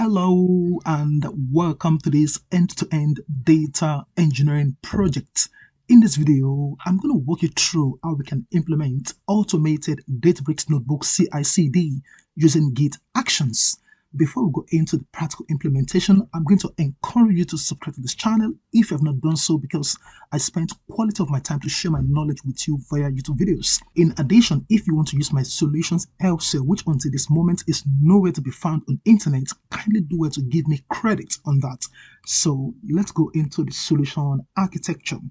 Hello and welcome to this end-to-end data engineering project. In this video, I'm going to walk you through how we can implement automated Databricks Notebook CI/CD using Git Actions. Before we go into the practical implementation, I'm going to encourage you to subscribe to this channel if you have not done so, because I spent quality of my time to share my knowledge with you via YouTube videos. In addition, if you want to use my solutions elsewhere, which until this moment is nowhere to be found on internet, kindly do well to give me credit on that. So let's go into the solution architecture.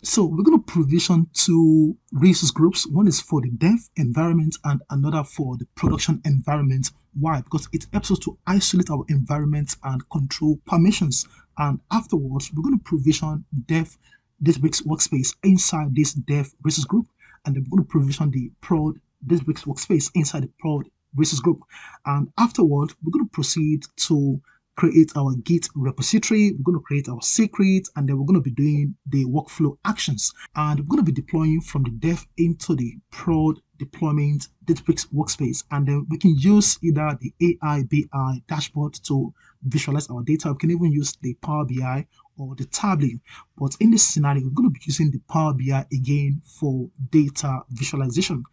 So we're going to provision two resource groups. One is for the dev environment and another for the production environment. Why? Because it helps us to isolate our environment and control permissions. And afterwards, we're going to provision dev Databricks Workspace inside this dev resource group. And then we're going to provision the prod Databricks Workspace inside the prod resource group. And afterwards, we're going to proceed to create our Git repository, we're going to create our secret, and then we're going to be doing the workflow actions. And we're going to be deploying from the dev into the prod deployment Databricks Workspace. And then we can use either the AI BI dashboard to visualize our data. We can even use the Power BI or the Tableau. But in this scenario, we're going to be using the Power BI again for data visualization.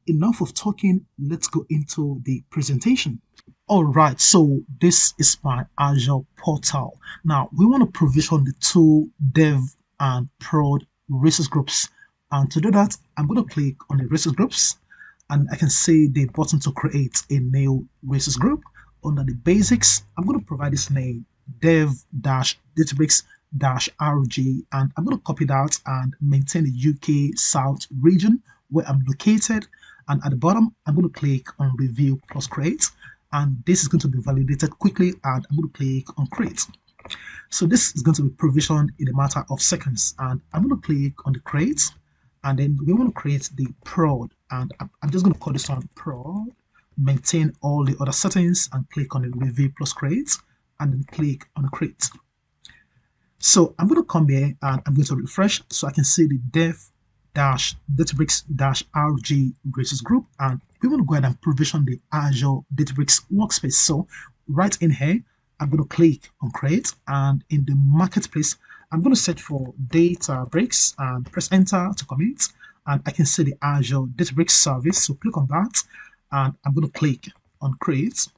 Enough of talking, let's go into the presentation. All right, so this is my Azure portal. Now we want to provision the two dev and prod resource groups. And to do that, I'm going to click on the resource groups, and I can see the button to create a new resource group. Under the basics, I'm going to provide this name dev-databricks-rg, and I'm going to copy that and maintain the UK South region where I'm located. And at the bottom, I'm going to click on review plus create. And this is going to be validated quickly, and I'm going to click on create. So this is going to be provisioned in a matter of seconds, and I'm going to click on the create, and then we want to create the prod, and I'm just going to call this one prod, maintain all the other settings, and click on the review plus create, and then click on create. So I'm going to come here and I'm going to refresh so I can see the dev-databricks-rg resource group, and we want to go ahead and provision the Azure Databricks Workspace. So right in here, I'm going to click on create, and in the marketplace, I'm going to search for Databricks and press enter to commit, and I can see the Azure Databricks service. So click on that, and I'm going to click on create.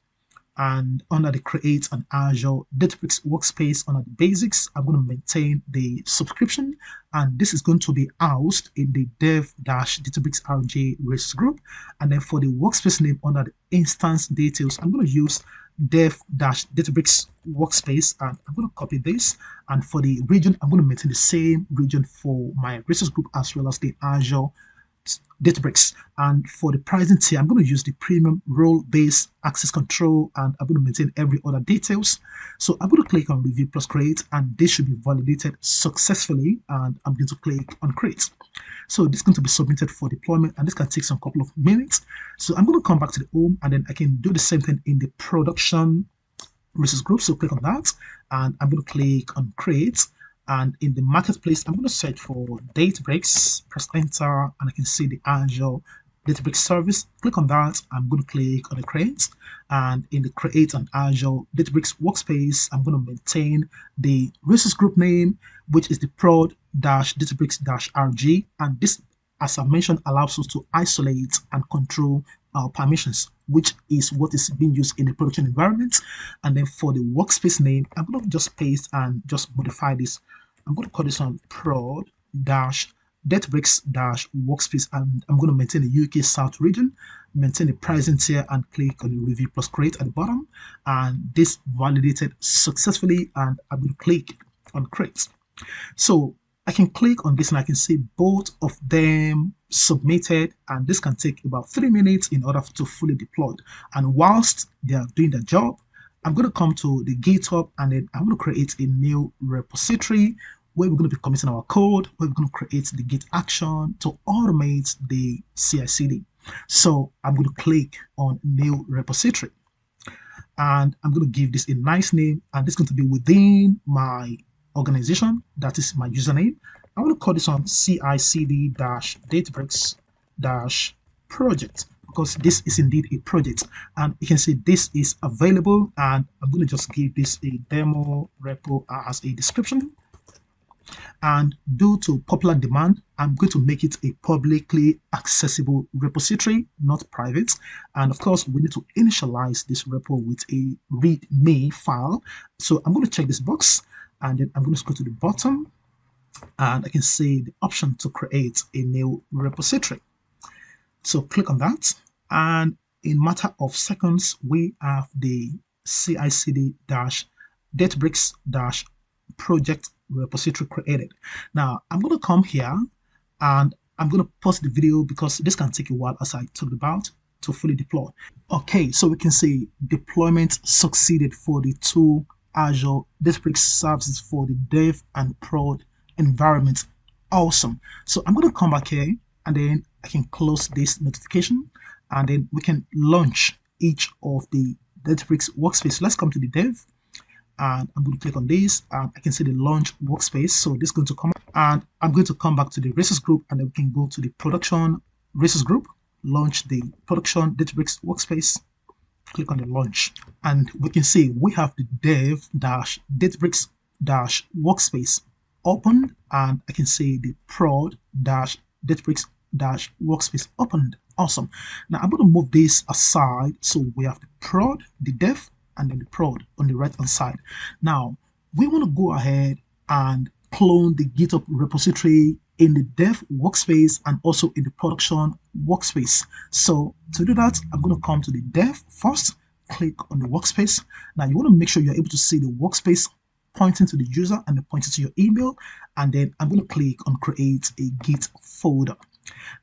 And under the create an Azure Databricks Workspace, under the basics, I'm going to maintain the subscription, and this is going to be housed in the dev-databricks-rg resource group. And then for the workspace name under the instance details, I'm going to use dev-databricks workspace, and I'm going to copy this. And for the region, I'm going to maintain the same region for my resource group as well as the Azure Databricks. And for the pricing tier, I'm going to use the premium role-based access control, and I'm going to maintain every other details. So I'm going to click on review plus create, and this should be validated successfully, and I'm going to click on create. So this is going to be submitted for deployment, and this can take some couple of minutes. So I'm going to come back to the home, and then I can do the same thing in the production resource group. So click on that, and I'm going to click on create. And in the marketplace, I'm going to search for Databricks, press enter, and I can see the Azure Databricks service. Click on that. I'm going to click on the create. And in the create an Azure Databricks Workspace, I'm going to maintain the resource group name, which is the prod-databricks-rg. And this, as I mentioned, allows us to isolate and control our permissions, which is what is being used in the production environment. And then for the workspace name, I'm going to just paste and just modify this. I'm going to call this one prod-databricks-workspace, and I'm going to maintain the UK South region, maintain the pricing tier, and click on the review plus create at the bottom. And this validated successfully, and I'm going to click on create. So I can click on this and I can see both of them submitted, and this can take about 3 minutes in order to fully deploy. And whilst they are doing the job, I'm going to come to the GitHub, and then I'm going to create a new repository where we're going to be committing our code, where we're going to create the Git action to automate the CI/CD. So I'm going to click on new repository, and I'm going to give this a nice name, and this is going to be within my organization, that is my username. I want to call this on CICD-Databricks-project. because this is indeed a project, and you can see this is available, and I'm going to just give this a demo repo as a description. And due to popular demand, I'm going to make it a publicly accessible repository, not private. And of course, we need to initialize this repo with a readme file. So I'm going to check this box, and then I'm going to scroll to the bottom, and I can see the option to create a new repository. So click on that, and in matter of seconds, we have the CICD Databricks project repository created. Now I'm going to come here and I'm going to pause the video because this can take a while, as I talked about, to fully deploy. Okay, so we can see deployment succeeded for the two Azure Databricks services for the dev and prod environment. Awesome. So I'm going to come back here, and then I can close this notification, and then we can launch each of the Databricks workspace. Let's come to the dev, and I'm going to click on this, and I can see the launch workspace. So this is going to come, and I'm going to come back to the resource group, and then we can go to the production resource group, launch the production Databricks workspace, click on the launch, and we can see we have the dev Databricks workspace opened, and I can see the prod Databricks workspace opened. Awesome. Now I'm going to move this aside, so we have the prod, the dev, and then the prod on the right hand side. Now we want to go ahead and clone the GitHub repository in the dev workspace and also in the production workspace. So to do that, I'm going to come to the dev first, click on the workspace. Now you want to make sure you're able to see the workspace pointing to the user and then pointing to your email, and then I'm going to click on create a Git folder.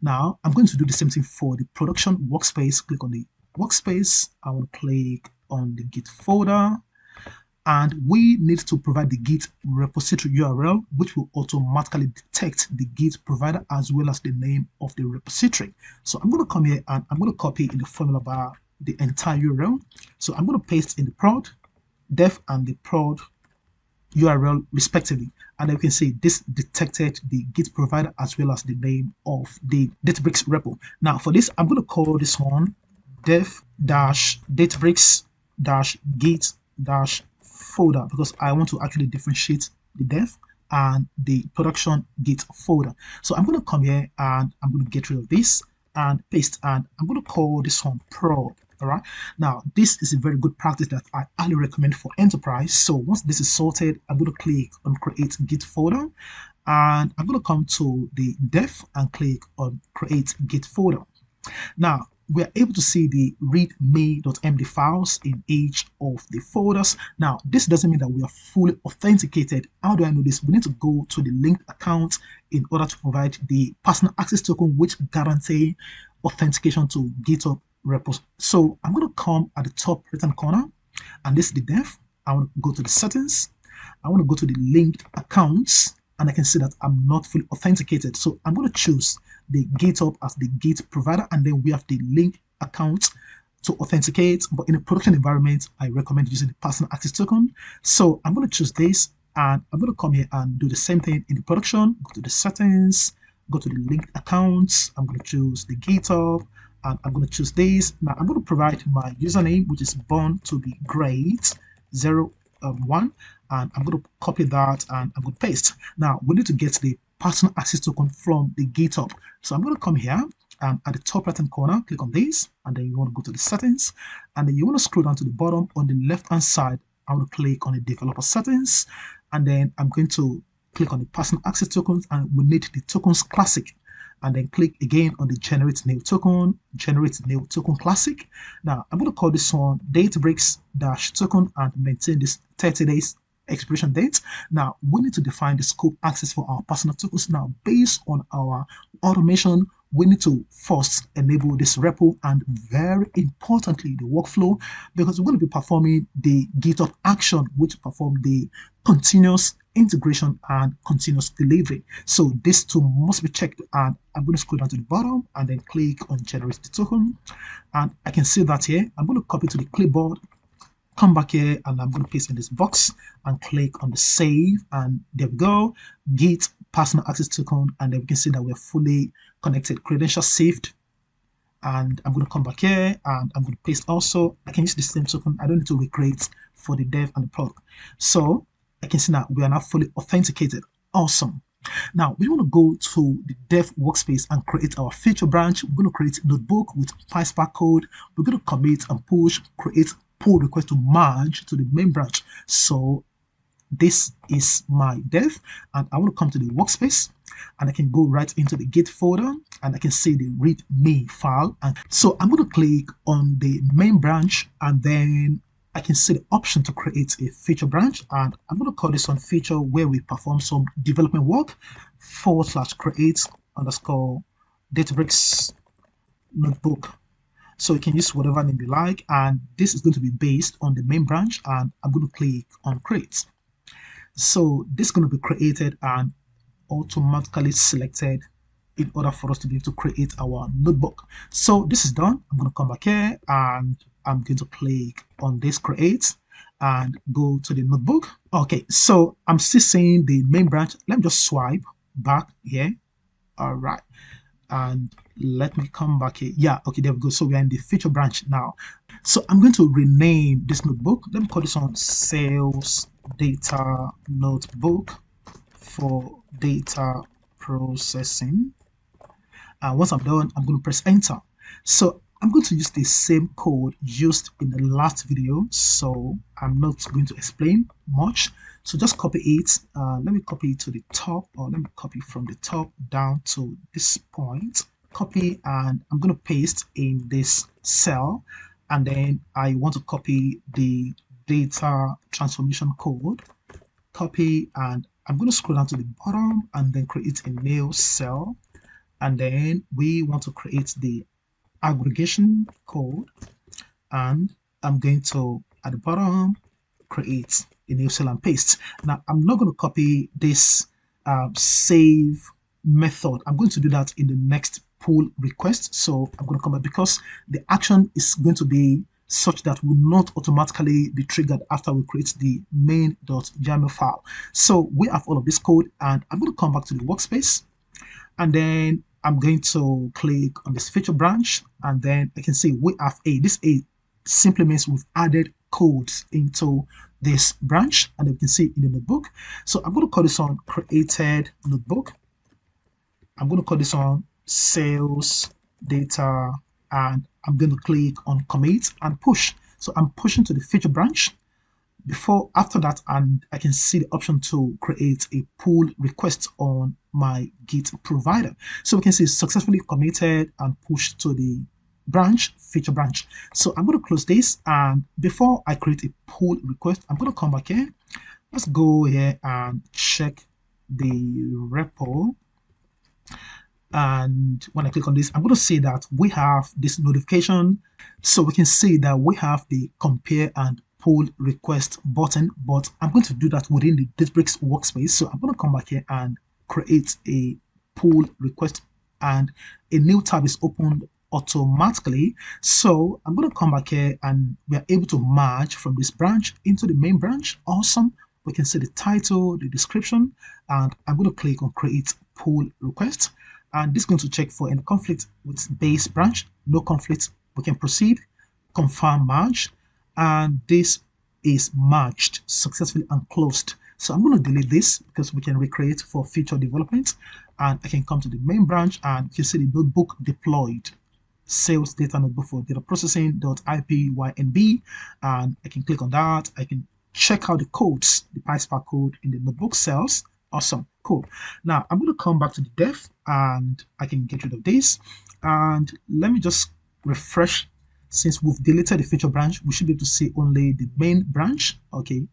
Now I'm going to do the same thing for the production workspace. Click on the workspace, I will click on the Git folder, and we need to provide the Git repository URL, which will automatically detect the Git provider as well as the name of the repository. So I'm going to come here and I'm going to copy in the formula bar the entire URL. So I'm going to paste in the prod, dev, and the prod URL respectively, and you can see this detected the Git provider as well as the name of the Databricks repo. Now for this, I'm going to call this one dev Databricks Git folder, because I want to actually differentiate the dev and the production Git folder. So I'm going to come here and I'm going to get rid of this and paste, and I'm going to call this one prod. All right, now this is a very good practice that I highly recommend for enterprise. So once this is sorted, I'm going to click on create Git folder, and I'm going to come to the dev and click on create Git folder. Now we are able to see the readme.md files in each of the folders. Now this doesn't mean that we are fully authenticated. How do I know this? We need to go to the linked account in order to provide the personal access token, which guarantee authentication to GitHub repos. So I'm going to come at the top right hand corner, and this is the dev. I want to go to the settings, I want to go to the linked accounts, and I can see that I'm not fully authenticated. So I'm going to choose the GitHub as the Git provider, and then we have the link account to authenticate. But in a production environment, I recommend using the personal access token. So I'm going to choose this, and I'm going to come here and do the same thing in the production. Go to the settings, go to the linked accounts. I'm going to choose the GitHub, and I'm going to choose this. Now I'm going to provide my username, which is born to be great 01, and I'm going to copy that and I'm going to paste. Now we need to get the personal access token from the GitHub. So I'm going to come here and at the top right hand corner, click on this, and then you want to go to the settings, and then you want to scroll down to the bottom. On the left hand side, I want to click on the developer settings, and then I'm going to click on the personal access tokens, and we need the tokens classic, and then click again on the generate new token classic. Now I'm going to call this one Databricks token and maintain this 30 days expiration date. Now we need to define the scope access for our personal tokens. Now based on our automation, we need to first enable this repo, and very importantly the workflow, because we're going to be performing the GitHub action, which perform the continuous integration and continuous delivery. So these two must be checked, and I'm going to scroll down to the bottom and then click on generate the token, and I can see that here. I'm going to copy to the clipboard, come back here, and I'm going to paste in this box and click on the save, and there we go, Git personal access token, and then we can see that we're fully connected, credentials saved, and I'm going to come back here and I'm going to paste also. I can use the same token. I don't need to recreate for the dev and the product. So I can see now we are now fully authenticated. Awesome. Now we want to go to the dev workspace and create our feature branch. We're going to create a notebook with PySpark code. We're going to commit and push, create pull request to merge to the main branch. So this is my dev, and I want to come to the workspace, and I can go right into the Git folder, and I can see the readme file. And so I'm going to click on the main branch, and then I can see the option to create a feature branch, and I'm going to call this one feature where we perform some development work /create _ Databricks Notebook. So you can use whatever name you like, and this is going to be based on the main branch, and I'm going to click on create. So this is going to be created and automatically selected in order for us to be able to create our notebook. So this is done. I'm going to come back here and I'm going to click on this create and go to the notebook. Okay, so I'm still seeing the main branch. Let me just swipe back here. All right, and let me come back here. Yeah, okay, there we go. So we are in the feature branch now. So I'm going to rename this notebook. Let me call this one sales data notebook for data processing. And once I'm done, I'm going to press enter. So I'm going to use the same code used in the last video, so I'm not going to explain much. So just copy it. Let me copy it to the top, or let me copy from the top down to this point. Copy, and I'm going to paste in this cell, and then I want to copy the data transformation code. Copy, and I'm going to scroll down to the bottom and then create a new cell, and then we want to create the aggregation code, and I'm going to at the bottom create a new cell and paste. Now I'm not going to copy this save method. I'm going to do that in the next pull request. So I'm going to come back because the action is going to be such that will not automatically be triggered after we create the main.yaml file. So we have all of this code, and I'm going to come back to the workspace, and then I'm going to click on this feature branch, and then I can see we have this simply means we've added codes into this branch, and you can see in the notebook. So I'm going to call this one created notebook. I'm going to call this one sales data, and I'm going to click on commit and push. So I'm pushing to the feature branch. After that, and I can see the option to create a pull request on my Git provider. So we can see successfully committed and pushed to the branch, feature branch. So I'm going to close this, and before I create a pull request, I'm going to come back here. Let's go here and check the repo. And when I click on this, I'm going to see that we have this notification. So we can see that we have the compare and pull request button, but I'm going to do that within the Databricks workspace. So I'm going to come back here and create a pull request, and a new tab is opened automatically. So I'm going to come back here, and we are able to merge from this branch into the main branch. Awesome. We can see the title, the description, and I'm going to click on create pull request, and this is going to check for any conflict with base branch. No conflict. We can proceed, confirm merge, and this is merged successfully and closed. So I'm going to delete this because we can recreate for future development, and I can come to the main branch, and you can see the notebook deployed, sales data notebook for data processing.ipynb, and I can click on that. I can check out the codes, the PySpark code in the notebook cells. Awesome, cool. Now I'm going to come back to the dev, and I can get rid of this, and let me just refresh. Since we've deleted the feature branch, we should be able to see only the main branch. Okay,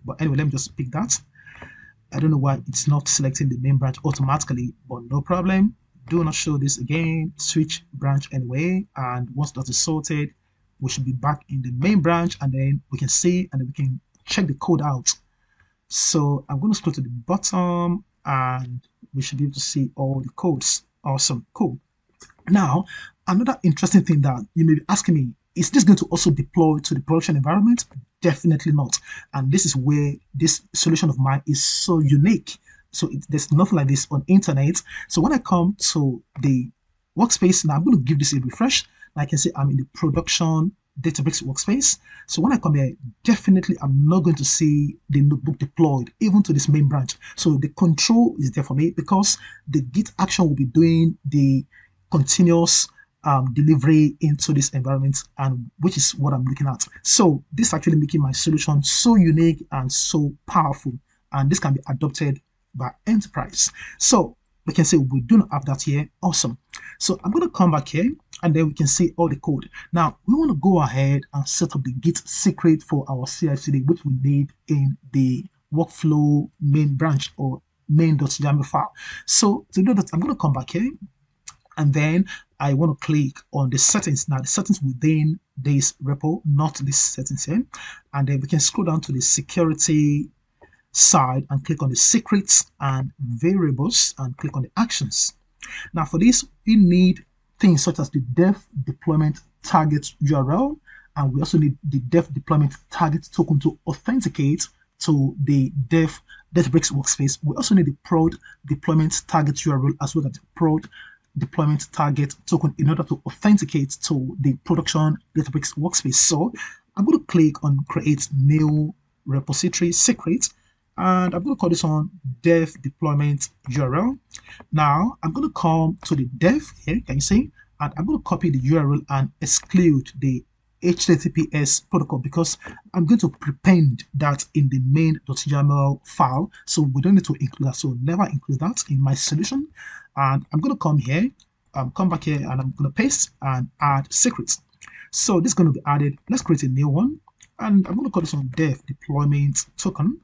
but anyway, let me just pick that. I don't know why it's not selecting the main branch automatically, but no problem. Do not show this again. Switch branch anyway, and once that is sorted, we should be back in the main branch, and then we can see, and then we can check the code out. So I'm going to scroll to the bottom, and we should be able to see all the codes. Awesome, cool. Now, another interesting thing that you may be asking me, is this going to also deploy to the production environment? Definitely not. And this is where this solution of mine is so unique. So there's nothing like this on internet. So when I come to the workspace. Now I'm going to give this a refresh. Now I can see I'm in the production Databricks workspace. So when I come here, definitely I'm not going to see the notebook deployed even to this main branch. So the control is there for me because the Git action will be doing the continuous delivery into this environment, and which is what I'm looking at. So this is actually making my solution so unique and so powerful, and this can be adopted by enterprise. So we can say we do not have that here. Awesome. So I'm going to come back here and then we can see all the code. Now we want to go ahead and set up the Git secret for our Cicd, which we need in the workflow main branch or main.yaml file. So to do that, I'm going to come back here and then I want to click on the settings. Now the settings within this repo, not this settings here. And then we can scroll down to the security side and click on the secrets and variables and click on the actions. Now for this, we need things such as the dev deployment target URL, and we also need the dev deployment target token to authenticate to the dev Databricks workspace. We also need the prod deployment target URL as well as the prod deployment target token in order to authenticate to the production Databricks workspace. So I'm going to click on create new repository secret, and I'm going to call this one dev deployment URL. Now I'm going to come to the dev here, can you see? And I'm going to copy the URL and exclude the HTTPS protocol because I'm going to prepend that in the main.yaml file. So we don't need to include that. So never include that in my solution. And I'm going to come here, come back here, and I'm going to paste and add secrets. So this is going to be added. Let's create a new one. And I'm going to call this one dev deployment token.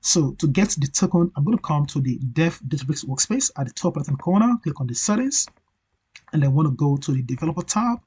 So to get the token, I'm going to come to the dev Databricks workspace at the top right hand corner, click on the settings, and then want to go to the developer tab,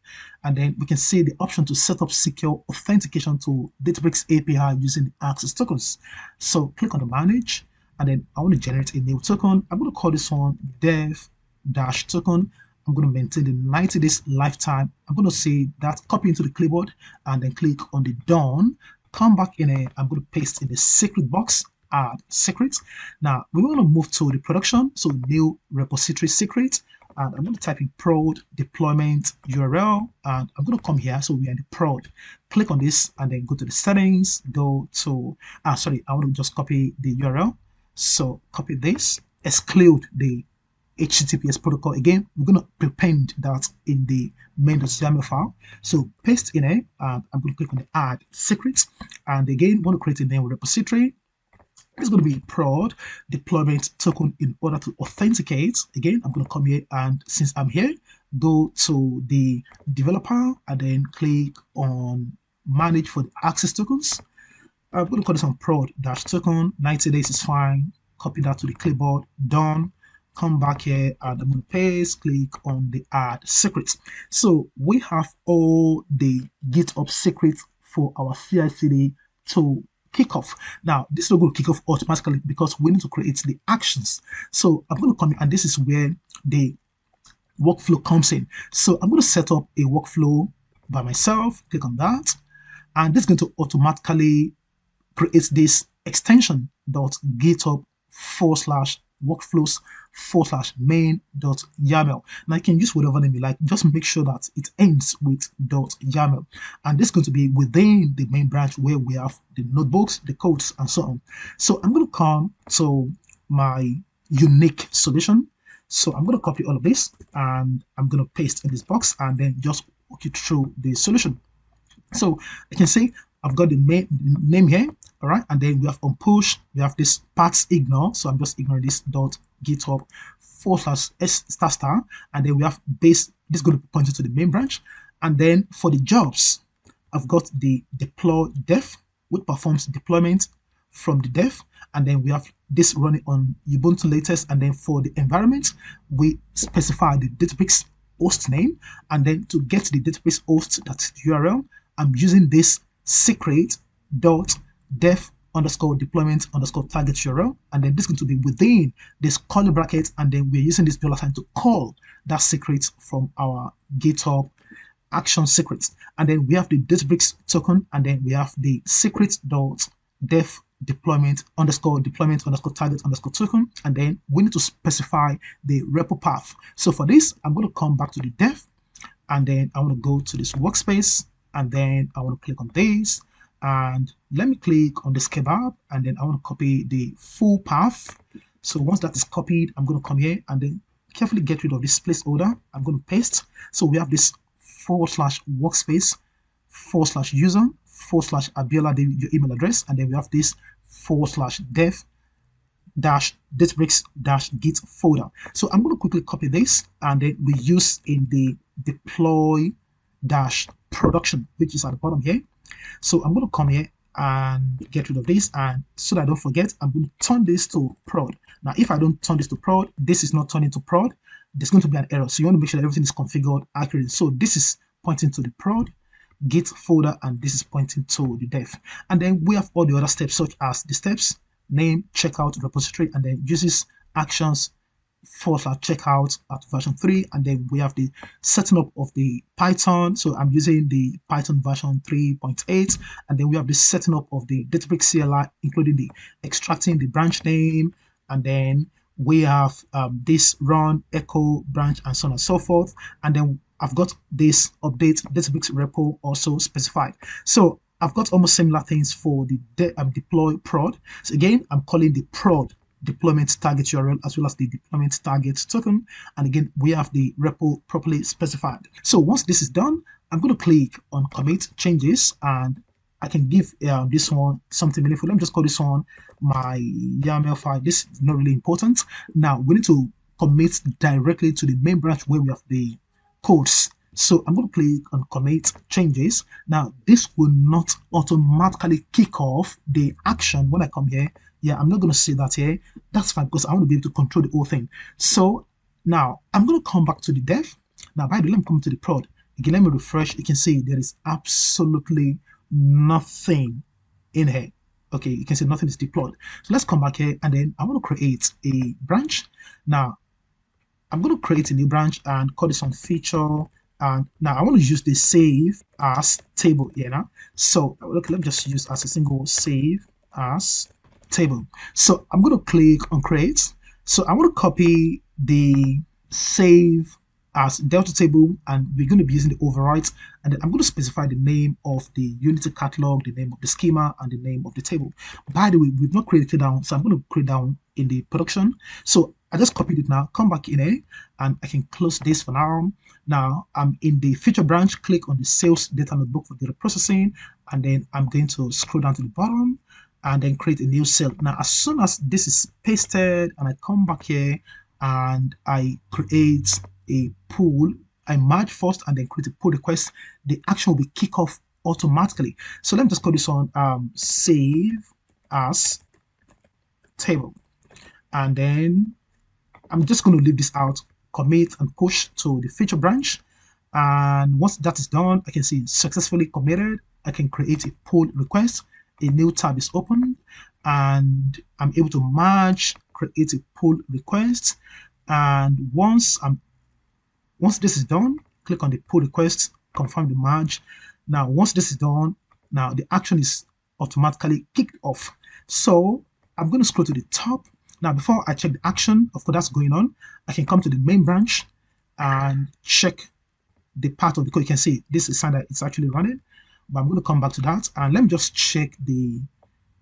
and then we can see the option to set up secure authentication to Databricks API using the access tokens. So click on the manage, and then I want to generate a new token. I'm going to call this one dev-token. I'm going to maintain the 90 days lifetime. I'm going to say that, copy into the clipboard, and then click on the done. Come back in here. I'm going to paste in the secret box, add secret. Now we want to move to the production, so new repository secret, and I'm going to type in prod deployment URL, and I'm going to come here. So we are in the prod. Click on this and then go to the settings. Go to I want to just copy the URL. So copy this, exclude the HTTPS protocol. Again, we're going to prepend that in the main.yaml file. So paste in here, and I'm going to click on the add secrets, and again want to create a new repository. It's going to be prod deployment token in order to authenticate. Again, I'm going to come here, and since I'm here, go to the developer and then click on manage for the access tokens. I'm going to call this on prod-token. 90 days is fine. Copy that to the clipboard. Done. Come back here and I'm going to paste, click on the add secrets. So we have all the GitHub secrets for our Cicd to kick off. Now this is not going to kick off automatically because we need to create the actions. So I'm going to come in, and this is where the workflow comes in. So I'm going to set up a workflow by myself. Click on that, and this is going to automatically create this extension .github/workflows/main.yaml. Now you can use whatever name you like, just make sure that it ends with .yaml, and this is going to be within the main branch where we have the notebooks, the codes, and so on. So I'm going to come to my unique solution. So I'm going to copy all of this and I'm going to paste in this box and then just walk you through the solution. So you can see I've got the main name here, all right, and then we have on push, we have this paths ignore, so I'm just ignoring this .github/s***, and then we have base. This is going to point to the main branch, and then for the jobs, I've got the deploy dev, which performs deployment from the dev, and then we have this running on Ubuntu latest, and then for the environment, we specify the Databricks host name, and then to get the Databricks host, that's the URL, I'm using this secret.dev_deployment_target URL, and then this is going to be within this curly bracket, and then we're using this $sign to call that secret from our GitHub Action secrets. And then we have the Databricks token, and then we have the secret.dev deployment underscore target underscore token, and then we need to specify the repo path. So for this, I'm going to come back to the dev, and then I want to go to this workspace, and then I want to click on this, and let me click on this kebab, and then I want to copy the full path. So once that is copied, I'm going to come here and then carefully get rid of this placeholder. I'm going to paste. So we have this /workspace /user /Abiola, your email address, and then we have this /dev Databricks-git folder. So I'm going to quickly copy this, and then we use in the deploy-production, which is at the bottom here. So I'm going to come here and get rid of this, and so that I don't forget, I'm going to turn this to prod. Now, if I don't turn this to prod, this is not turning to prod. There's going to be an error. So you want to make sure that everything is configured accurately. So this is pointing to the prod git folder, and this is pointing to the dev. And then we have all the other steps, such as the steps, name, checkout, repository, and then uses actions /checkout at version 3, and then we have the setting up of the Python. So I'm using the Python version 3.8, and then we have the setting up of the Databricks CLI, including the extracting the branch name, and then we have this run echo branch and so on and so forth, and then I've got this update Databricks repo also specified. So I've got almost similar things for the deploy prod. So again, I'm calling the prod deployment target URL as well as the deployment target token, and again we have the repo properly specified. So once this is done, I'm going to click on commit changes, and I can give this one something meaningful. Let me just call this one my YAML file. This is not really important. Now we need to commit directly to the main branch where we have the codes. So I'm going to click on commit changes. Now this will not automatically kick off the action when I come here. Yeah, I'm not going to say that here. That's fine, because I want to be able to control the whole thing. So now I'm going to come back to the dev. Now, by the way, let me come to the prod. Again, let me refresh. You can see there is absolutely nothing in here. Okay, you can see nothing is deployed. So let's come back here, and then I want to create a branch. Now, I'm going to create a new branch and call this on feature. And now I want to use the save as table here now. So okay, let me just use as a single save as table. So I'm going to click on create. So I want to copy the save as delta table, and we're going to be using the overwrite, and then I'm going to specify the name of the Unity catalog, the name of the schema, and the name of the table. By the way, we've not created it down, so I'm going to create down in the production. So I just copied it now, come back in here, and I can close this for now. Now I'm in the feature branch, click on the sales data notebook for data processing, and then I'm going to scroll down to the bottom and then create a new cell. Now, as soon as this is pasted and I come back here and I create a pull, I merge first and then create a pull request, the action will be kick off automatically. So let me just call this on save as table, and then I'm just going to leave this out, commit and push to the feature branch. And once that is done, I can see successfully committed. I can create a pull request. A new tab is open, and I'm able to merge, create a pull request. And once this is done, click on the pull request, confirm the merge. Now, once this is done, now the action is automatically kicked off. So I'm going to scroll to the top. Now, before I check the action, of course, that's going on, I can come to the main branch and check the part of the code. You can see this is sign that it's actually running, but I'm going to come back to that, and let me just check the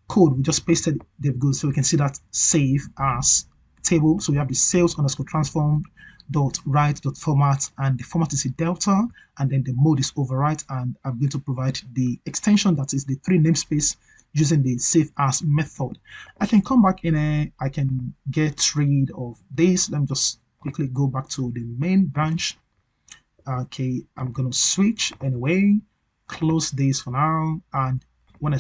code we just pasted. There we go. So we can see that save as table. So we have the sales underscore transform dot write dot format, and the format is a delta, and then the mode is overwrite, and I'm going to provide the extension that is the 3 namespace using the save as method. I can come back in here, I can get rid of this. Let me just quickly go back to the main branch. Okay, I'm gonna switch anyway, close this for now, and when I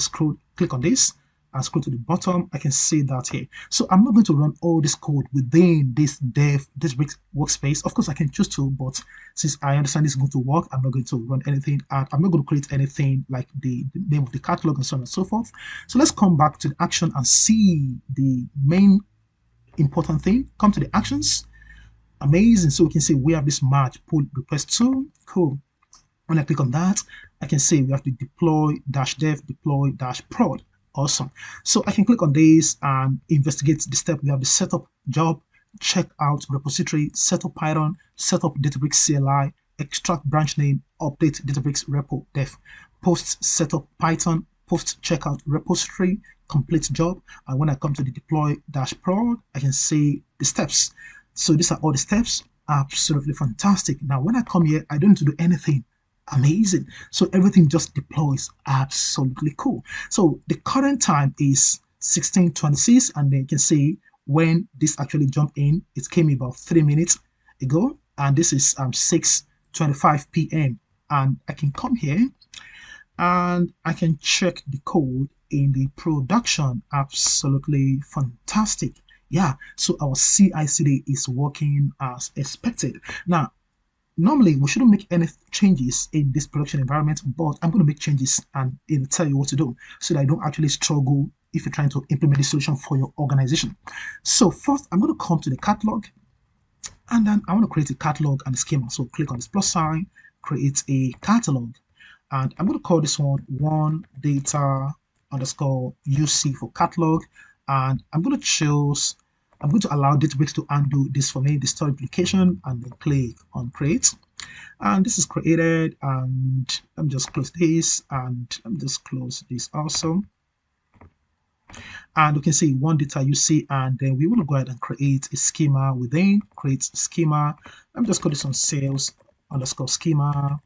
click on this and scroll to the bottom, I can see that here. So I'm not going to run all this code within this Databricks workspace. Of course, I can choose to, but since I understand this is going to work, I'm not going to run anything, and I'm not going to create anything like the name of the catalog and so on and so forth. So let's come back to the action and see the main important thing. Come to the actions. Amazing. So we can see we have this merge pull request tool. Cool. When I click on that, I can see we have the deploy -dev deploy -prod. Awesome. So I can click on this and investigate the step. We have the setup job, check out repository, setup Python, setup Databricks CLI, extract branch name, update Databricks repo def, post setup Python, post checkout repository, complete job. And when I come to the deploy prod, I can see the steps. So these are all the steps. Absolutely fantastic. Now, when I come here, I don't need to do anything. Amazing. So everything just deploys. Absolutely cool. So the current time is 16:26, and then you can see when this actually jumped in, it came about 3 minutes ago, and this is 6:25 p.m. And I can come here and I can check the code in the production. Absolutely fantastic. Yeah, so our CI/CD is working as expected. Now, normally we shouldn't make any changes in this production environment, but I'm going to make changes and it'll tell you what to do so that I don't actually struggle if you're trying to implement the solution for your organization. So first, I'm going to come to the catalog, and then I want to create a catalog and a schema. So click on this plus sign, create a catalog, and I'm going to call this one data underscore UC for catalog, and I'm going to allow Databricks to undo this for me, the storage location, and then click on create. And this is created, and let me just close this, and let me just close this also. And you can see one data UC, and then we want to go ahead and create a schema within, create schema. Let me just call this on sales underscore schema.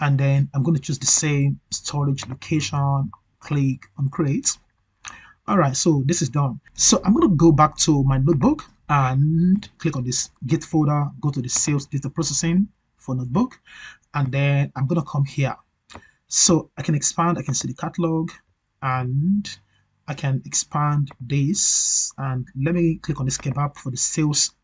And then I'm going to choose the same storage location, click on create. All right, so this is done. So I'm going to go back to my notebook and click on this Git folder, go to the sales data processing for notebook, and then I'm going to come here. So I can expand, I can see the catalog, and I can expand this, and let me click on this kebab for the sales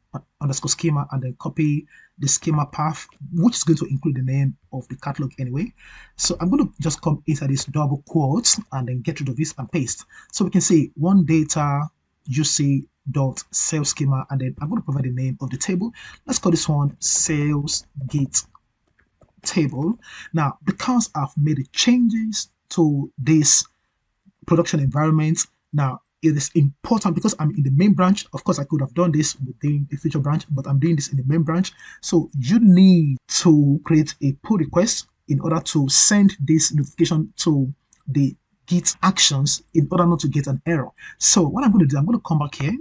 underscore schema, and then copy the schema path, which is going to include the name of the catalog anyway. So I'm going to just come inside this double quotes and then get rid of this and paste. So we can see one data UC dot sales schema, and then I'm going to provide the name of the table. Let's call this one sales git table. Now, because I've made the changes to this production environment, now it is important because I'm in the main branch. Of course, I could have done this within the feature branch, but I'm doing this in the main branch. So you need to create a pull request in order to send this notification to the Git Actions in order not to get an error. So what I'm going to do, I'm going to come back here.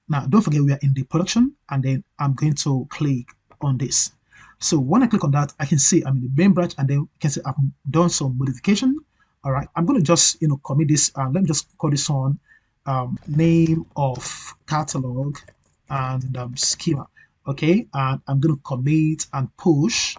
Now, don't forget we are in the production, and then I'm going to click on this. So when I click on that, I can see I'm in the main branch, and then you can see I've done some modification. All right, I'm going to just commit this, and let me just call this one name of catalog and schema. Okay, and I'm going to commit and push.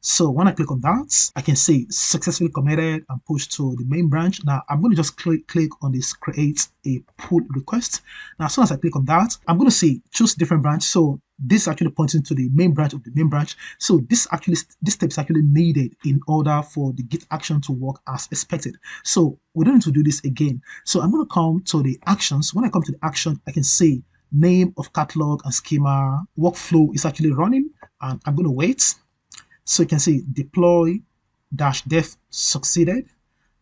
So when I click on that, I can see successfully committed and pushed to the main branch. Now I'm going to just click on this create a pull request. Now as soon as I click on that, I'm going to see choose different branch. So this is actually pointing to the main branch of the main branch. So this step is actually needed in order for the Git action to work as expected. So we don't need to do this again. So I'm going to come to the actions. When I come to the action, I can see name of catalog and schema workflow is actually running, and I'm going to wait. So you can see deploy -def succeeded,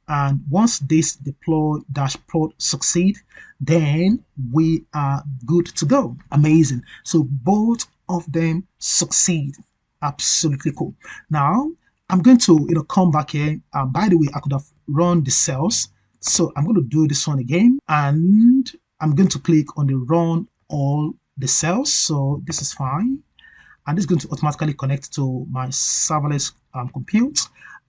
and once this deploy -prod succeed, then we are good to go. Amazing. So both of them succeed. Absolutely cool. Now I'm going to come back here. By the way, I could have run the cells, so I'm going to do this one again, and I'm going to click on the run all the cells. So this is fine. And it's going to automatically connect to my serverless compute.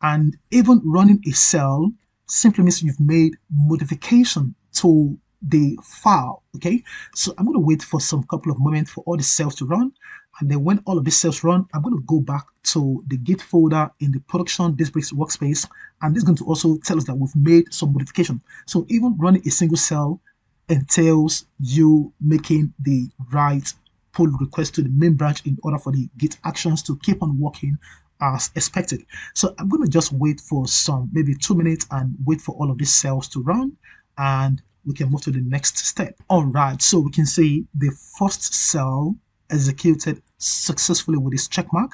And even running a cell simply means you've made modification to the file. Okay, so I'm going to wait for some couple of moments for all the cells to run, and then when all of these cells run, I'm going to go back to the Git folder in the production Databricks Workspace, and this is going to also tell us that we've made some modification. So even running a single cell entails you making the right pull request to the main branch in order for the Git actions to keep on working as expected. So I'm going to just wait for some, maybe 2 minutes, and wait for all of these cells to run, and we can move to the next step. All right, so we can see the first cell executed successfully with this check mark,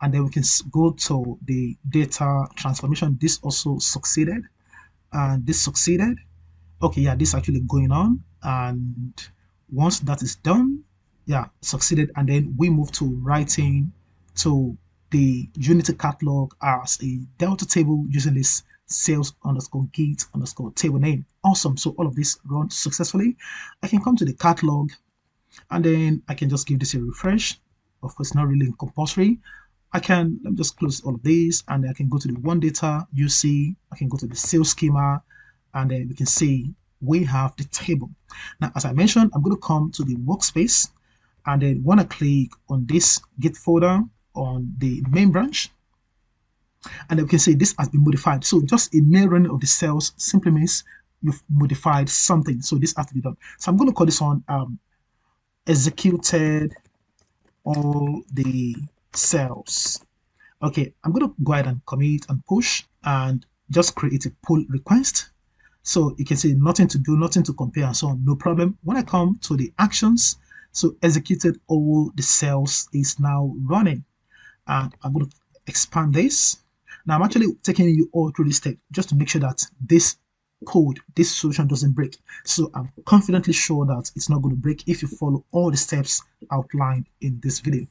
and then we can go to the data transformation. This also succeeded. and this succeeded. Okay, yeah, this is actually going on, and once that is done, yeah, succeeded, and then we move to writing to the Unity catalog as a delta table using this sales underscore git underscore table name. Awesome. So all of this runs successfully. I can come to the catalog, and then I can just give this a refresh. Of course, not really compulsory. Let me just close all of these, and I can go to the one data UC. I can go to the sales schema, and then we can see we have the table. Now, as I mentioned, I'm going to come to the workspace, and then when I click on this Git folder on the main branch, and then we can see this has been modified. So just a mere running of the cells simply means you've modified something. So this has to be done. So I'm going to call this one executed all the cells. Okay, I'm going to go ahead and commit and push and just create a pull request. So you can see nothing to do, nothing to compare and so on, no problem. When I come to the actions, so executed all the cells is now running. And I'm going to expand this. Now I'm actually taking you all through this step just to make sure that this code, this solution doesn't break. So I'm confidently sure that it's not going to break if you follow all the steps outlined in this video.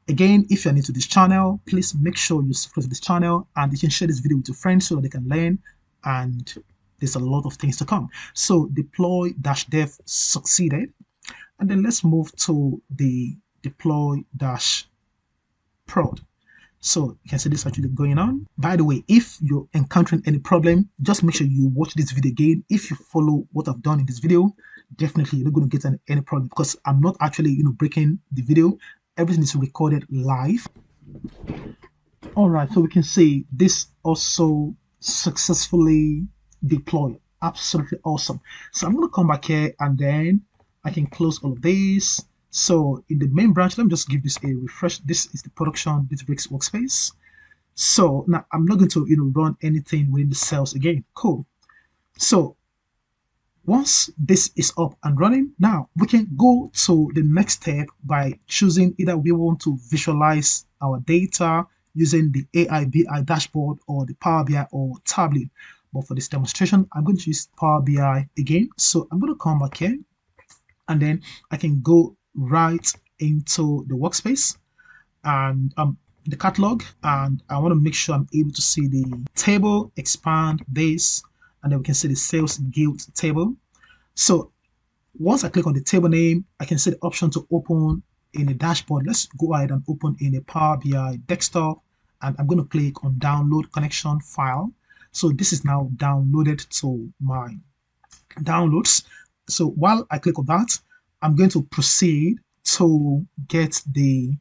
Again, if you're new to this channel, please make sure you subscribe to this channel, and you can share this video with your friends so that they can learn, and there's a lot of things to come. So deploy-dev succeeded, and then let's move to the deploy-prod. So you can see this actually going on. By the way, if you're encountering any problem, just make sure you watch this video again. If you follow what I've done in this video, definitely you're not going to get any problem, because I'm not actually breaking the video. Everything is recorded live. All right, so we can see this also successfully deployed. Absolutely awesome. So I'm going to come back here, and then I can close all of these. So in the main branch, let me just give this a refresh. This is the production Databricks Workspace. So now I'm not going to run anything within the cells again. Cool. So once this is up and running, now we can go to the next step by choosing either we want to visualize our data using the AI/BI dashboard or the Power BI or Tableau. But for this demonstration, I'm going to use Power BI again. So I'm going to come back here, and then I can go right into the workspace and the catalog, and I want to make sure I'm able to see the table, expand this, and then we can see the sales guild table. So once I click on the table name, I can see the option to open in a dashboard. Let's go ahead and open in a Power BI desktop, and I'm going to click on download connection file. So this is now downloaded to my downloads. So while I click on that, I'm going to proceed to get the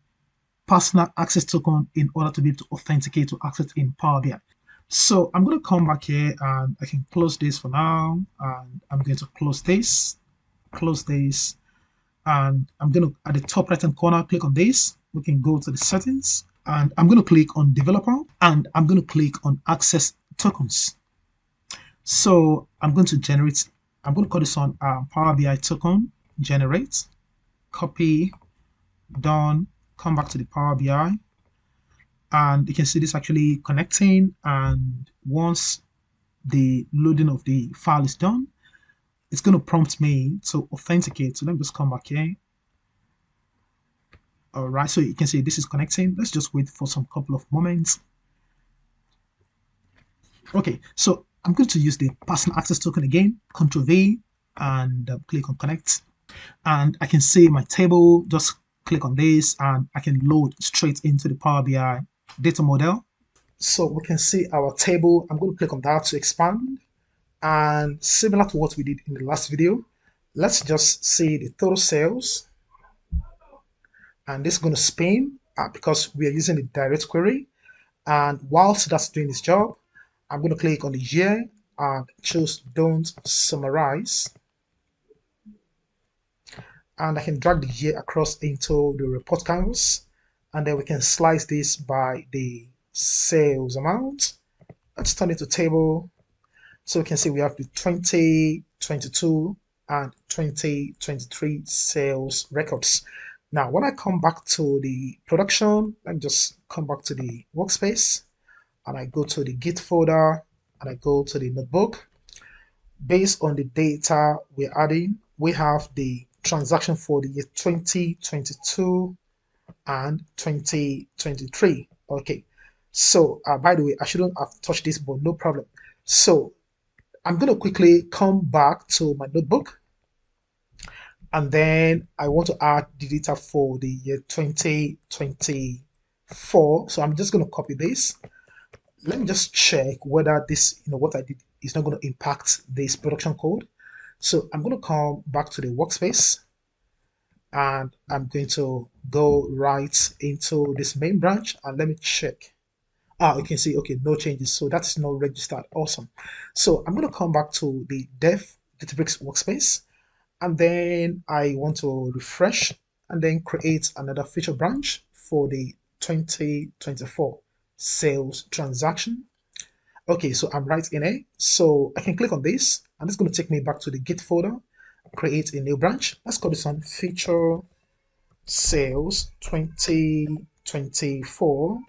personal access token in order to be able to authenticate to access in Power BI. So I'm going to come back here, and I can close this for now, and I'm going to close this, and I'm going to, at the top right hand corner, click on this. We can go to the settings, and I'm going to click on developer, and I'm going to click on access tokens. So I'm going to call this on Power BI token generate, copy, done, come back to the Power BI, and you can see this actually connecting, and once the loading of the file is done, it's going to prompt me to authenticate. So let me just come back here. All right, so you can see this is connecting. Let's just wait for some couple of moments. Okay, so I'm going to use the personal access token again, Ctrl V, and click on connect, and I can see my table. Just click on this, and I can load straight into the Power BI data model. So we can see our table. I'm going to click on that to expand, and similar to what we did in the last video, let's just see the total sales, and this is going to spin because we are using the direct query. And whilst that's doing its job, I'm going to click on the year and choose don't summarize, and I can drag the year across into the report canvas, and then we can slice this by the sales amount. Let's turn it to table. So we can see we have the 2022 and 2023 sales records. Now, when I come back to the production, let me just come back to the workspace, and I go to the Git folder, and I go to the notebook, based on the data we're adding, we have the transaction for the year 2022 and 2023. Okay, so by the way, I shouldn't have touched this, but no problem. So I'm going to quickly come back to my notebook, and then I want to add the data for the year 2024. So I'm just going to copy this. Let me just check whether this, what I did is not going to impact this production code. So I'm going to come back to the workspace, and I'm going to go right into this main branch, and let me check. You can see, okay, no changes. So that's not registered. Awesome. So I'm going to come back to the dev Databricks workspace, and then I want to refresh and then create another feature branch for the 2024 sales transaction. Okay, so I'm right in it. So I can click on this, and it's going to take me back to the Git folder, create a new branch. Let's call this one feature sales 2024.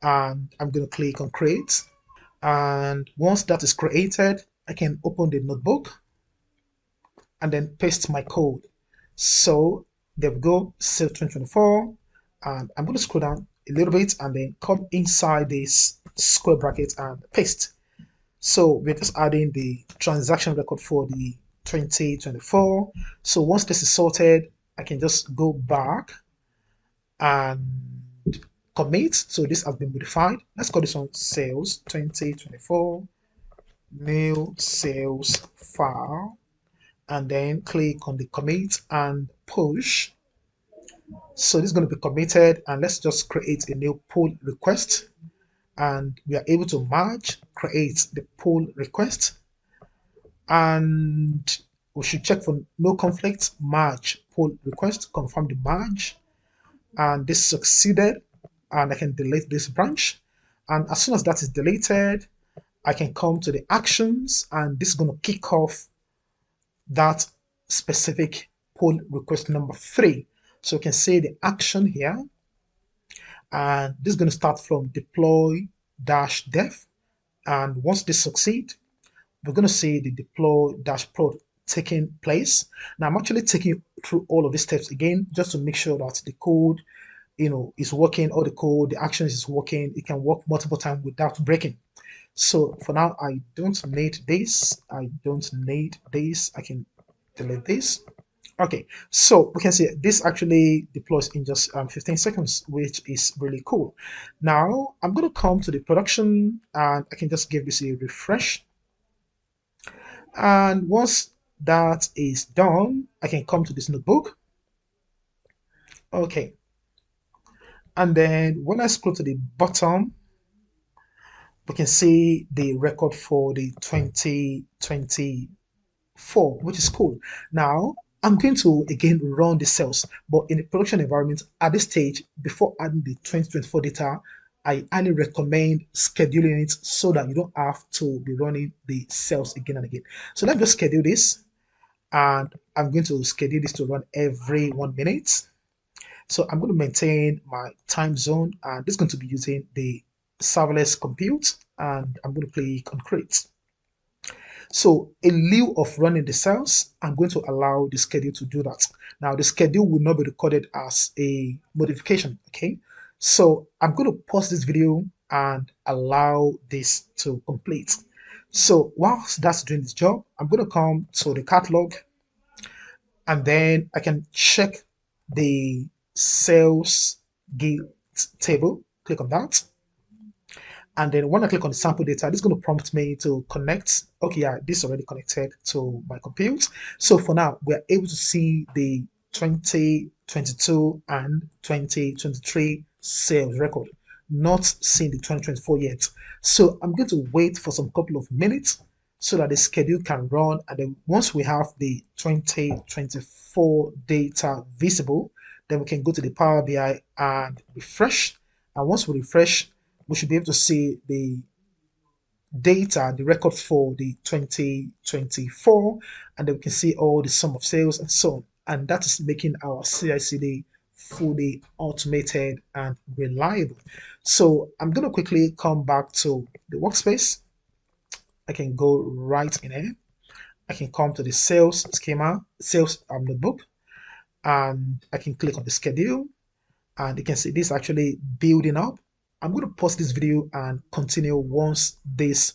And I'm going to click on create. And once that is created, I can open the notebook and then paste my code. So there we go, sales 2024. And I'm going to scroll down a little bit and then come inside this square bracket and paste. So we're just adding the transaction record for the 2024. So once this is sorted, I can just go back and commit. So this has been modified. Let's call this one sales 2024 new sales file, and then click on the commit and push. So this is going to be committed, and let's just create a new pull request, and we are able to create the pull request, and we should check for no conflict, merge pull request, confirm the merge, and this succeeded, and I can delete this branch. And as soon as that is deleted, I can come to the actions, and this is going to kick off that specific pull request number 3. So you can see the action here, and this is going to start from deploy-dev. And once this succeeds, we're going to see the deploy-prod taking place. Now I'm actually taking you through all of these steps again, just to make sure that the code, is working, or the code, the actions is working. It can work multiple times without breaking. So for now, I don't need this. I can delete this. Okay, so we can see this actually deploys in just 15 seconds, which is really cool. Now I'm going to come to the production, and I can just give this a refresh. And once that is done, I can come to this notebook. Okay, and then when I scroll to the bottom, we can see the record for the 2024, which is cool. Now, I'm going to again run the cells, but in the production environment at this stage, before adding the 2024 data, I highly recommend scheduling it so that you don't have to be running the cells again and again. So let's just schedule this, and I'm going to schedule this to run every 1 minute. So I'm going to maintain my time zone, and this is going to be using the serverless compute, and I'm going to click on create. So in lieu of running the cells, I'm going to allow the schedule to do that. Now the schedule will not be recorded as a modification, okay? So I'm going to pause this video and allow this to complete. So whilst that's doing its job, I'm going to come to the catalog, and then I can check the sales gate table, click on that. And then when I click on the sample data, this is going to prompt me to connect. Okay, yeah, this is already connected to my compute. So for now, we're able to see the 2022 and 2023 sales record, not seeing the 2024 yet. So I'm going to wait for some couple of minutes so that the schedule can run. And then once we have the 2024 data visible, then we can go to the Power BI and refresh. And once we refresh, we should be able to see the data, the record for the 2024, and then we can see all the sum of sales and so on. And that is making our CI/CD fully automated and reliable. So I'm going to quickly come back to the workspace. I can go right in here, I can come to the sales schema, sales notebook, and I can click on the schedule, and you can see this actually building up. I'm going to pause this video and continue once this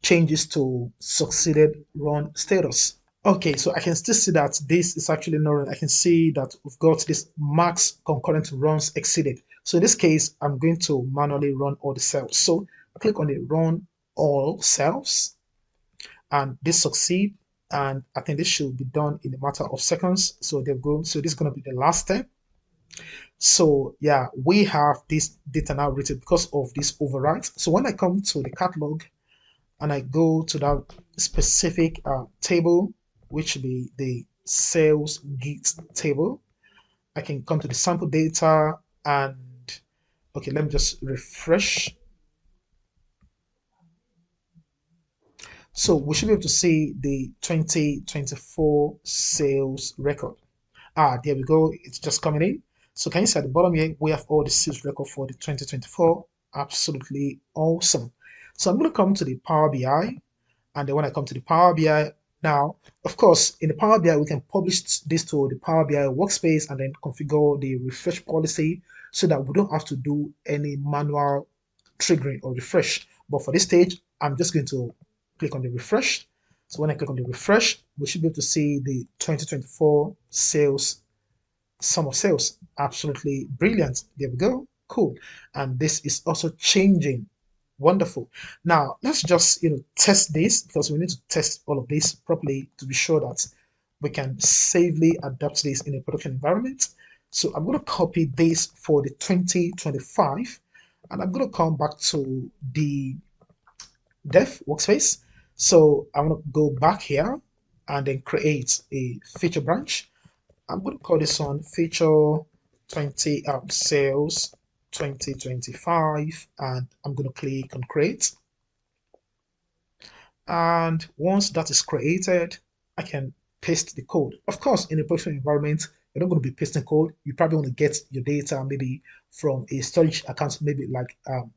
changes to succeeded run status. Okay, so I can still see that this is actually not run. I can see that we've got this max concurrent runs exceeded. So in this case, I'm going to manually run all the cells. So click on the run all cells, and this succeed. And I think this should be done in a matter of seconds. So there we go. So this is going to be the last step. So yeah, we have this data now written because of this override. So when I come to the catalog and I go to that specific table, which will be the sales git table, I can come to the sample data and okay, let me just refresh. So we should be able to see the 2024 sales record. There we go. It's just coming in. So can you see at the bottom here, we have all the sales record for the 2024. Absolutely awesome. So I'm going to come to the Power BI. And then when I come to the Power BI, now, of course, in the Power BI, we can publish this to the Power BI workspace and then configure the refresh policy so that we don't have to do any manual triggering or refresh. But for this stage, I'm just going to click on the refresh. So when I click on the refresh, we should be able to see the 2024 sales, sum of sales. Absolutely brilliant. There we go. Cool. And this is also changing. Wonderful. Now let's just test this because we need to test all of this properly to be sure that we can safely adapt this in a production environment. So I'm going to copy this for the 2025 and I'm going to come back to the dev workspace. So I'm going to go back here and then create a feature branch. I'm going to call this one feature 20 sales 2025 and I'm going to click on create. And once that is created, I can paste the code. Of course, in a production environment, you're not going to be pasting code. You probably want to get your data maybe from a storage account, maybe like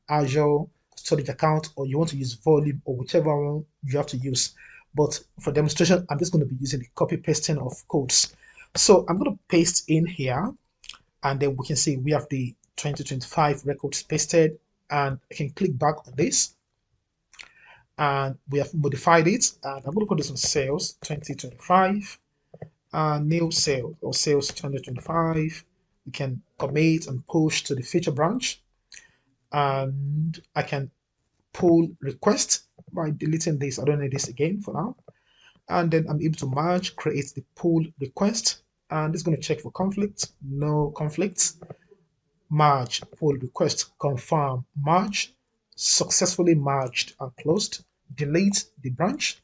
Azure storage account, or you want to use volume or whichever one you have to use. But for demonstration, I'm just going to be using the copy pasting of codes. So I'm going to paste in here, and then we can see we have the 2025 records pasted, and I can click back on this, and we have modified it. And I'm going to call this one sales 2025, new sales or sales 2025. We can commit and push to the feature branch, and I can pull request by deleting this. I don't need this again for now. And then I'm able to merge, create the pull request, and it's going to check for conflict. No conflicts. Merge, pull request, confirm, merge, successfully merged and closed. Delete the branch,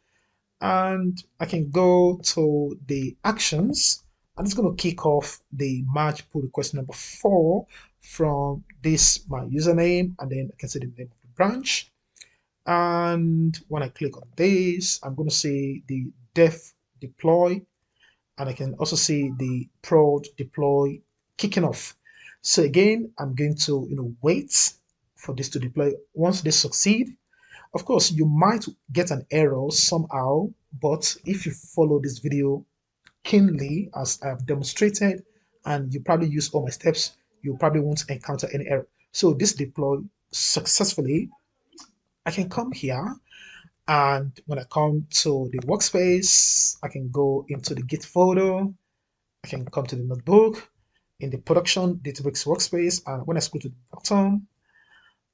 and I can go to the actions, and it's going to kick off the merge pull request number 4 from this my username, and then I can see the name of the branch. And when I click on this, I'm going to see the def deploy, and I can also see the prod deploy kicking off. So again, I'm going to wait for this to deploy. Once this succeed, of course, you might get an error somehow, but if you follow this video keenly as I've demonstrated, and you probably use all my steps, you probably won't encounter any error. So this deploy successfully. I can come here, and when I come to the workspace, I can go into the Git folder. I can come to the notebook in the production Databricks Workspace, and when I scroll to the bottom,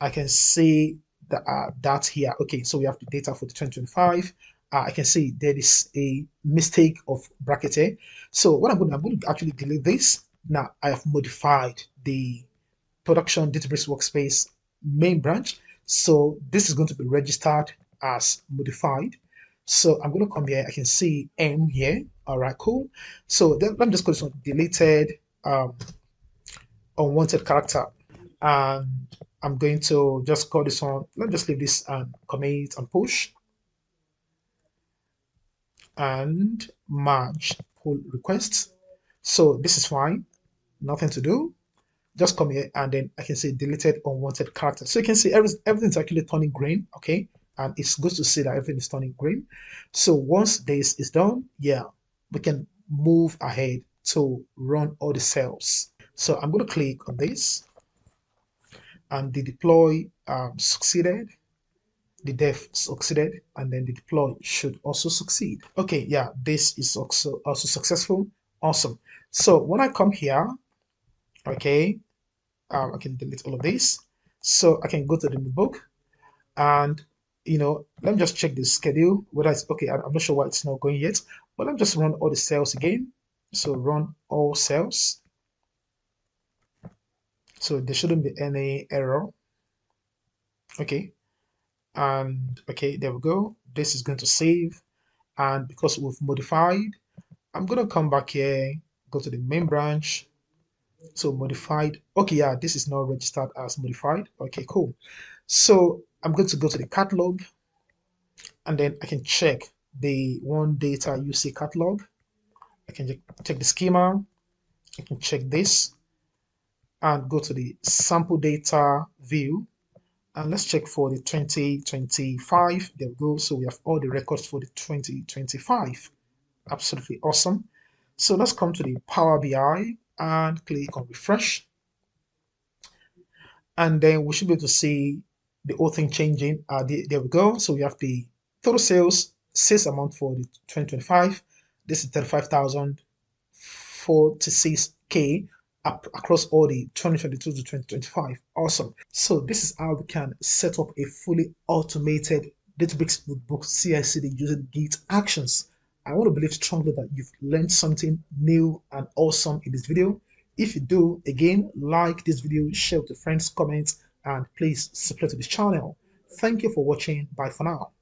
I can see that here. Okay, so we have the data for the 2025. I can see there is a mistake of bracket here. So what I'm going to actually delete this. Now I have modified the production Databricks Workspace main branch. So this is going to be registered as modified. So I'm going to come here. I can see M here. All right, cool. So then let me just go to deleted unwanted character, and I'm going to just call this one. Let me just leave this and commit and push and merge pull requests. So this is fine. Nothing to do. Just come here and then I can say deleted unwanted character. So you can see everything's actually turning green. Okay, and it's good to see that everything is turning green. So once this is done, yeah, we can move ahead to run all the cells. So I'm going to click on this, and the deploy succeeded, the dev succeeded, and then the deploy should also succeed. Okay, yeah, this is also successful. Awesome. So when I come here, okay, I can delete all of this. So I can go to the notebook, and let me just check the schedule whether it's okay. I'm not sure why it's not going yet, but let me just run all the cells again. So run all cells. So there shouldn't be any error. Okay, and okay, there we go. This is going to save, and because we've modified, I'm going to come back here, go to the main branch. So modified. Okay, yeah, this is now registered as modified. Okay, cool. So I'm going to go to the catalog, and then I can check the one data UC catalog. I can check the schema. I can check this and go to the sample data view. And let's check for the 2025. There we go. So we have all the records for the 2025. Absolutely awesome. So let's come to the Power BI and click on refresh. And then we should be able to see the whole thing changing. There we go. So we have the total sales amount for the 2025. This is 35,046K across all the 2022 to 2025. Awesome. So this is how we can set up a fully automated Databricks Notebook CI/CD using Git Actions. I want to believe strongly that you've learned something new and awesome in this video. If you do, again, like this video, share with your friends, comment, and please subscribe to this channel. Thank you for watching. Bye for now.